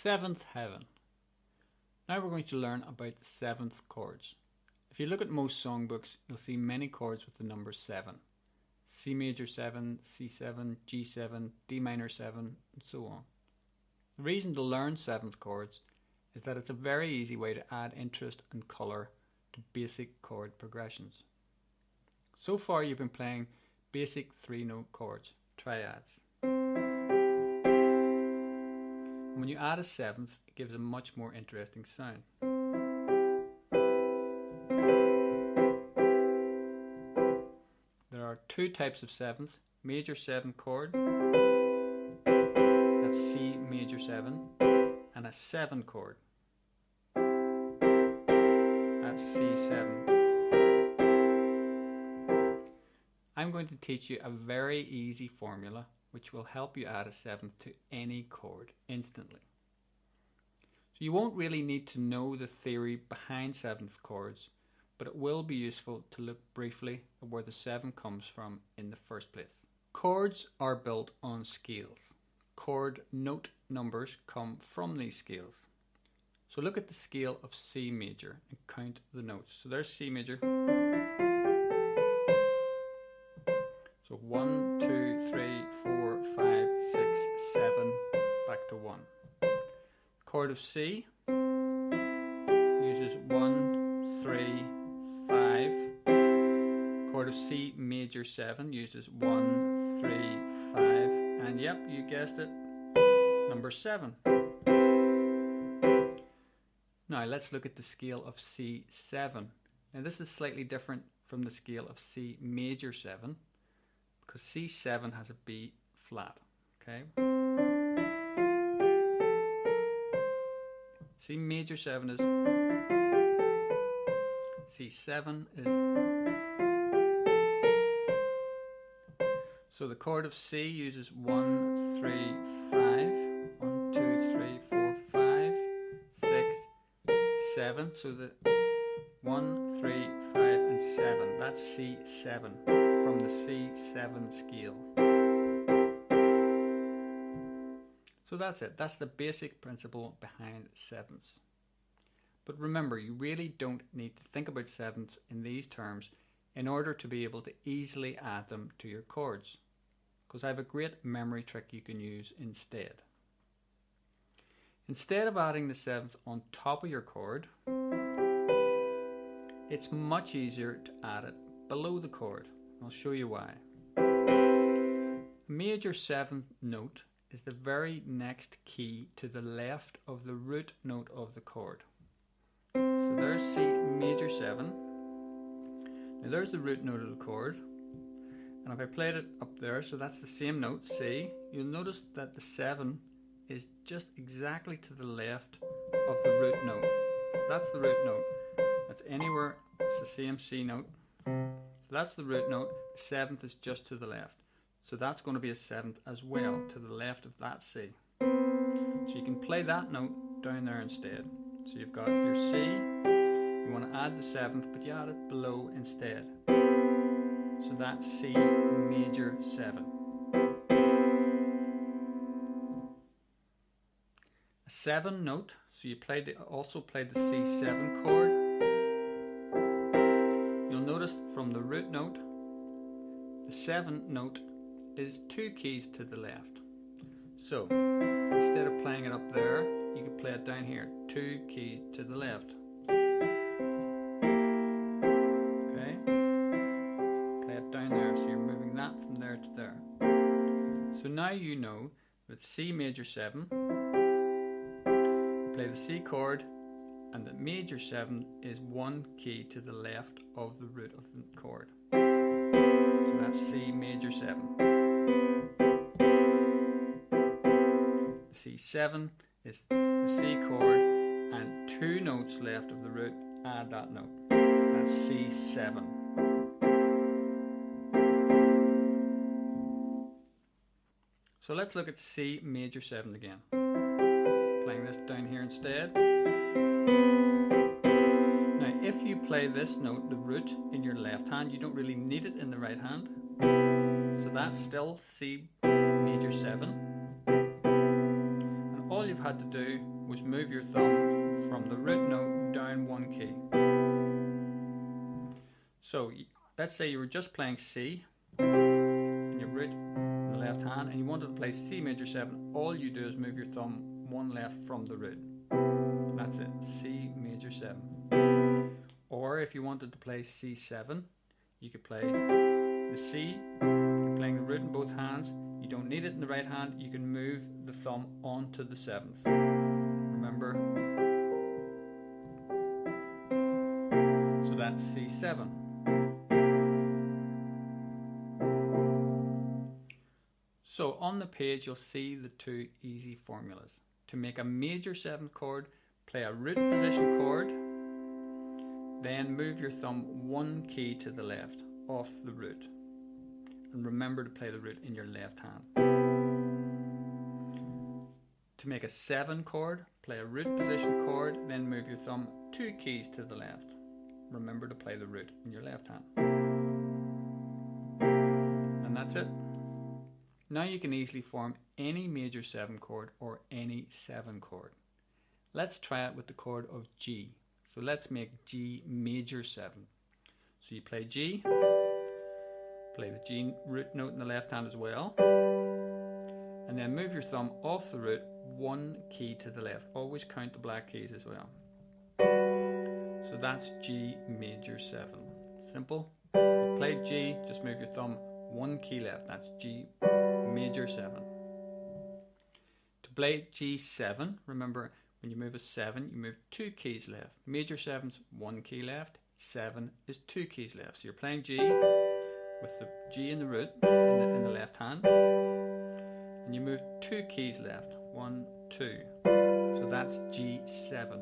Seventh heaven. Now we're going to learn about the seventh chords. If you look at most songbooks, you'll see many chords with the number 7. C major 7, C7, G7, D minor 7, and so on. The reason to learn seventh chords is that it's a very easy way to add interest and colour to basic chord progressions. So far you've been playing basic 3-note chords, triads. And when you add a seventh, it gives a much more interesting sound. There are two types of seventh: major 7 chord, that's C major 7, and a 7 chord, that's C7. I'm going to teach you a very easy formula which will help you add a seventh to any chord instantly. So you won't really need to know the theory behind seventh chords, but it will be useful to look briefly at where the 7 comes from in the first place. Chords are built on scales. Chord note numbers come from these scales. So look at the scale of C major and count the notes. So there's C major. So 1, 2, 3, 4, 5, 6, 7, back to 1. Chord of C uses 1, 3, 5. Chord of C major 7 uses 1, 3, 5, and yep, you guessed it, number 7. Now let's look at the scale of C7. Now this is slightly different from the scale of C major 7 because C7 has a B flat. Okay. C major 7 is, C7 is, so the chord of C uses 1, 3, 5, 1, 2, 3, 4, 5, 6, 7, so the 1, 3, 5 and 7, that's C7 from the C7 scale. So that's it, that's the basic principle behind sevenths. But remember, you really don't need to think about sevenths in these terms in order to be able to easily add them to your chords, because I have a great memory trick you can use instead. Instead of adding the seventh on top of your chord, it's much easier to add it below the chord. I'll show you why. A major 7th note is the very next key to the left of the root note of the chord. So there's C major 7. Now there's the root note of the chord. And if I played it up there, so that's the same note, C, you'll notice that the 7 is just exactly to the left of the root note. That's the root note. That's anywhere, it's the same C note. So that's the root note, the 7th is just to the left. So that's going to be a 7th as well, to the left of that C. So you can play that note down there instead. So you've got your C, you want to add the 7th, but you add it below instead. So that's C major 7. A 7 note, so you also played the C7 chord. You'll notice from the root note, the 7th note is 2 keys to the left. So instead of playing it up there, you can play it down here, 2 keys to the left. Okay, play it down there, so you're moving that from there to there. So now you know with C major 7, you play the C chord, and the major 7 is 1 key to the left of the root of the chord. So that's C major 7. C7 is the C chord, and 2 notes left of the root, add that note. That's C7. So let's look at C major 7 again. Playing this down here instead. Now if you play this note, the root, in your left hand, you don't really need it in the right hand. So that's still C major 7. all you've had to do was move your thumb from the root note down one key. So let's say you were just playing C in your root in the left hand and you wanted to play C major 7. All you do is move your thumb one left from the root. That's it, C major 7. Or if you wanted to play C7, you could play the C, you're playing the root in both hands. You don't need it in the right hand, you can move the thumb onto the 7th. Remember? So that's C7. So on the page you'll see the two easy formulas. To make a major 7th chord, play a root position chord, then move your thumb one key to the left off the root. And remember to play the root in your left hand. To make a 7 chord, play a root position chord, then move your thumb 2 keys to the left. Remember to play the root in your left hand. And that's it. Now you can easily form any major 7 chord or any 7 chord. Let's try it with the chord of G. So let's make G major 7. So you play G, play the G root note in the left hand as well, and then move your thumb off the root one key to the left. Always count the black keys as well. So that's G major 7. Simple. You've played G, just move your thumb one key left. That's G major 7. To play G7, remember when you move a 7, you move 2 keys left. Major 7's 1 key left, 7 is 2 keys left. So you're playing G with the G in the root in the left hand, and you move 2 keys left, 1, 2. So that's G7.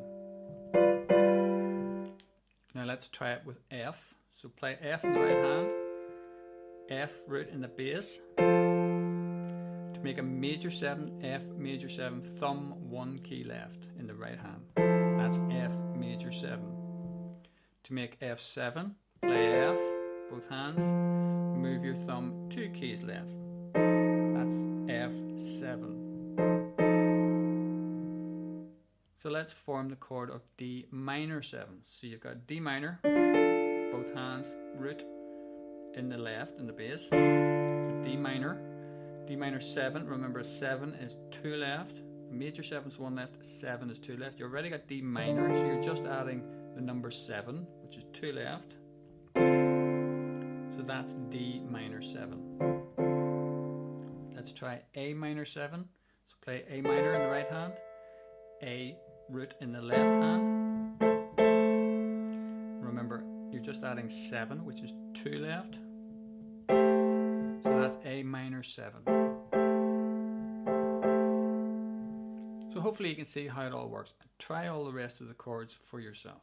Now let's try it with F. So play F in the right hand, F root in the bass. To make a major 7, F major 7, thumb 1 key left in the right hand. That's F major 7. To make F7, play F, both hands, move your thumb 2 keys left. That's F7. So let's form the chord of D minor 7. So you've got D minor, both hands, root in the left, in the bass. So D minor 7, remember 7 is 2 left, major 7 is 1 left, 7 is 2 left. You already got D minor, so you're just adding the number 7, which is 2 left. So that's D minor 7. Let's try A minor 7. So play A minor in the right hand, A root in the left hand. Remember, you're just adding 7, which is 2 left. So that's A minor 7. So hopefully you can see how it all works. Try all the rest of the chords for yourself.